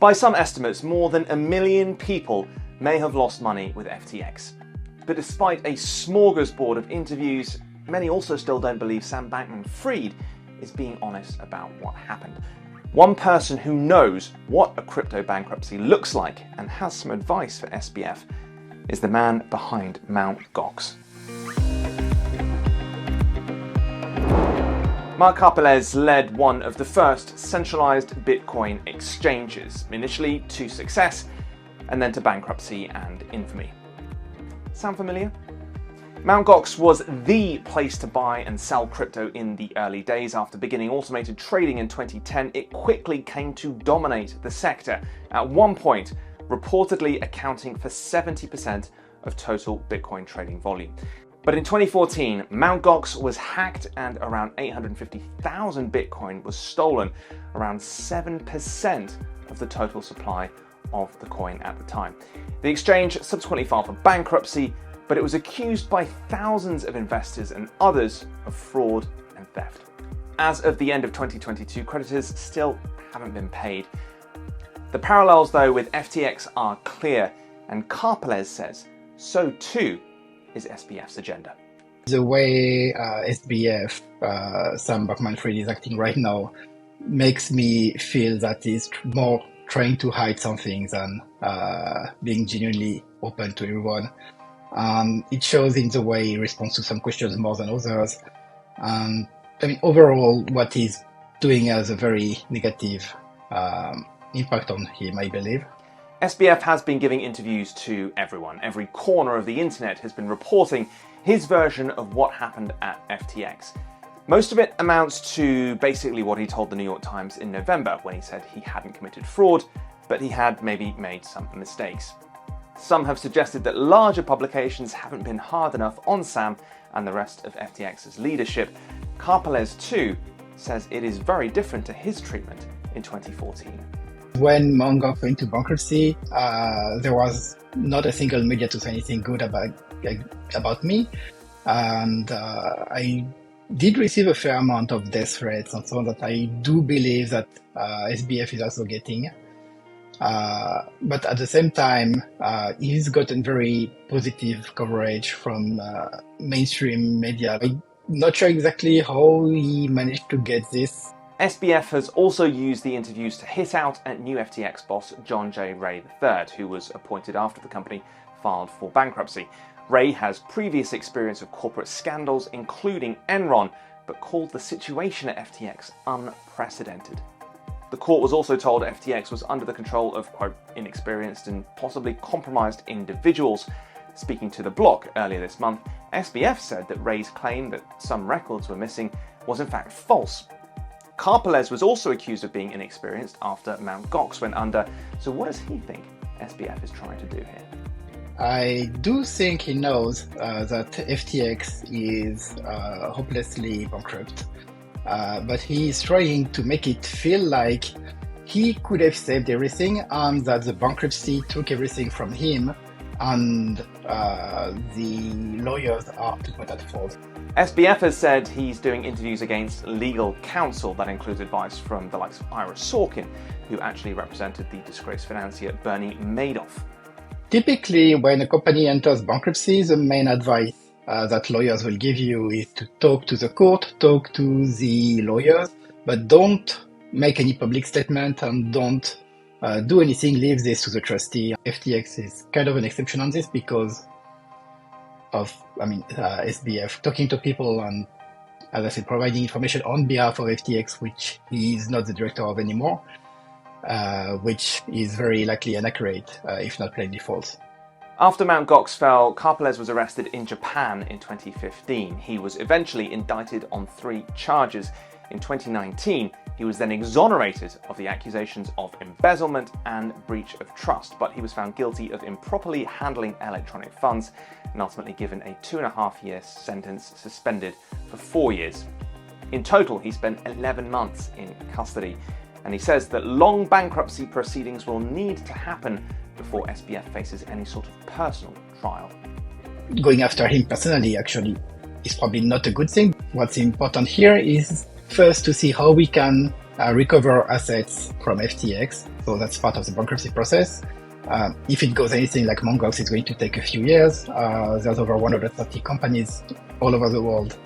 By some estimates, more than 1 million people may have lost money with FTX. But despite a smorgasbord of interviews, many also still don't believe Sam Bankman-Fried is being honest about what happened. One person who knows what a crypto bankruptcy looks like and has some advice for SBF is the man behind Mt. Gox. Mark Karpelès led one of the first centralized Bitcoin exchanges, initially to success and then to bankruptcy and infamy. Sound familiar? Mt. Gox was the place to buy and sell crypto in the early days. After beginning automated trading in 2010, it quickly came to dominate the sector, at one point reportedly accounting for 70% of total Bitcoin trading volume. But in 2014, Mt. Gox was hacked and around 850,000 Bitcoin was stolen, around 7% of the total supply of the coin at the time. The exchange subsequently filed for bankruptcy, but it was accused by thousands of investors and others of fraud and theft. As of the end of 2022, creditors still haven't been paid. The parallels, though, with FTX are clear, and Karpelès says so too is SBF's agenda. The way SBF, Sam Bankman-Fried, is acting right now makes me feel that he's more trying to hide something than being genuinely open to everyone. It shows in the way he responds to some questions more than others. Overall, what he's doing has a very negative impact on him, I believe. SBF has been giving interviews to everyone. Every corner of the internet has been reporting his version of what happened at FTX. Most of it amounts to basically what he told the New York Times in November when he said he hadn't committed fraud, but he had maybe made some mistakes. Some have suggested that larger publications haven't been hard enough on Sam and the rest of FTX's leadership. Karpelès, too, says it is very different to his treatment in 2014. When Mt. Gox went into bankruptcy, there was not a single media to say anything good about me, and I did receive a fair amount of death threats and so on that I do believe that SBF is also getting. But at the same time, he's gotten very positive coverage from mainstream media. I'm not sure exactly how he managed to get this. SBF has also used the interviews to hit out at new FTX boss John J. Ray III, who was appointed after the company filed for bankruptcy. Ray has previous experience of corporate scandals, including Enron, but called the situation at FTX unprecedented. The court was also told FTX was under the control of, quote, inexperienced and possibly compromised individuals. Speaking to The Block earlier this month, SBF said that Ray's claim that some records were missing was in fact false. Karpelès was also accused of being inexperienced after Mt. Gox went under. So what does he think SBF is trying to do here? I do think he knows that FTX is hopelessly bankrupt, but he is trying to make it feel like he could have saved everything and that the bankruptcy took everything from him and the lawyers are to put at fault. SBF has said he's doing interviews against legal counsel. That includes advice from the likes of Ira Sorkin, who actually represented the disgraced financier Bernie Madoff. Typically, when a company enters bankruptcy, the main advice that lawyers will give you is to talk to the court, talk to the lawyers, but don't make any public statement and don't do anything, leave this to the trustee. FTX is kind of an exception on this because of, SBF talking to people and, as I said, providing information on behalf of FTX, which he is not the director of anymore, which is very likely inaccurate, if not plainly false. After Mt. Gox fell, Karpelès was arrested in Japan in 2015. He was eventually indicted on 3 charges. In 2019, he was then exonerated of the accusations of embezzlement and breach of trust, but he was found guilty of improperly handling electronic funds and ultimately given a 2.5-year sentence, suspended for 4 years. In total, he spent 11 months in custody, and he says that long bankruptcy proceedings will need to happen before SBF faces any sort of personal trial. Going after him personally, actually, is probably not a good thing. What's important here is first to see how we can recover assets from FTX. So that's part of the bankruptcy process. If it goes anything like Mt. Gox, it's going to take a few years. There's over 130 companies all over the world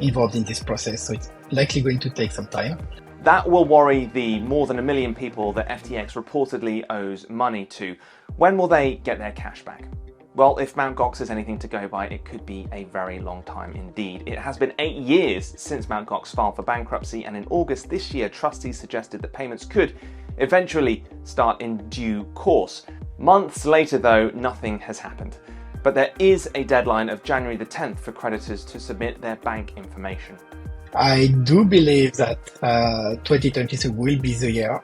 involved in this process, so it's likely going to take some time. That will worry the more than 1 million people that FTX reportedly owes money to. When will they get their cash back? Well, if Mt. Gox is anything to go by, it could be a very long time indeed. It has been 8 years since Mt. Gox filed for bankruptcy, and in August this year, trustees suggested that payments could eventually start in due course. Months later, though, nothing has happened. But there is a deadline of January the 10th for creditors to submit their bank information. I do believe that 2022 will be the year.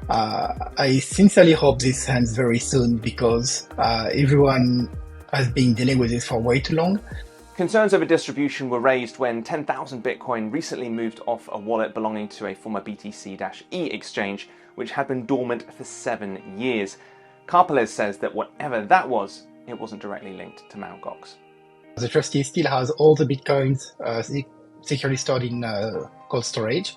I sincerely hope this ends very soon because everyone has been dealing with this for way too long. Concerns over distribution were raised when 10,000 Bitcoin recently moved off a wallet belonging to a former BTC-E exchange, which had been dormant for 7 years. Karpeles says that whatever that was, it wasn't directly linked to Mt. Gox. The trustee still has all the Bitcoins securely stored in cold storage,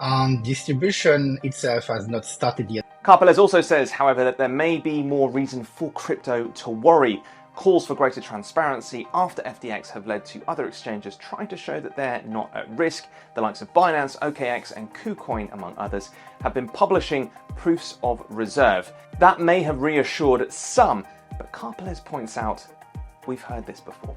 and distribution itself has not started yet. Karpeles also says, however, that there may be more reason for crypto to worry. Calls for greater transparency after FTX have led to other exchanges trying to show that they're not at risk. The likes of Binance, OKX and KuCoin, among others, have been publishing proofs of reserve. That may have reassured some, but Karpeles points out, we've heard this before.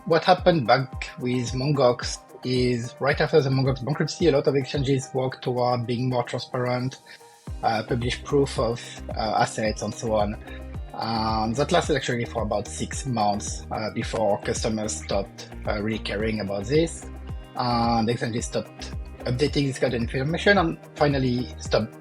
What happened back with Mt. Gox is right after the Mt. Gox bankruptcy, a lot of exchanges worked toward being more transparent, publish proof of assets and so on. That lasted actually for about 6 months before customers stopped really caring about this, and exchanges stopped updating this kind of information and finally stopped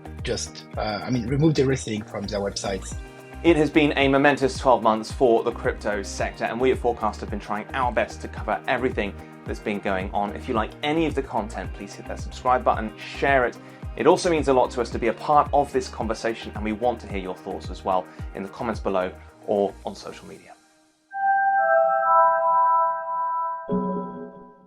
removed everything from their websites. It has been a momentous 12 months for the crypto sector, and we at Forkast have been trying our best to cover everything that's been going on. If you like any of the content, please hit that subscribe button, share it. It also means a lot to us to be a part of this conversation, and we want to hear your thoughts as well in the comments below or on social media.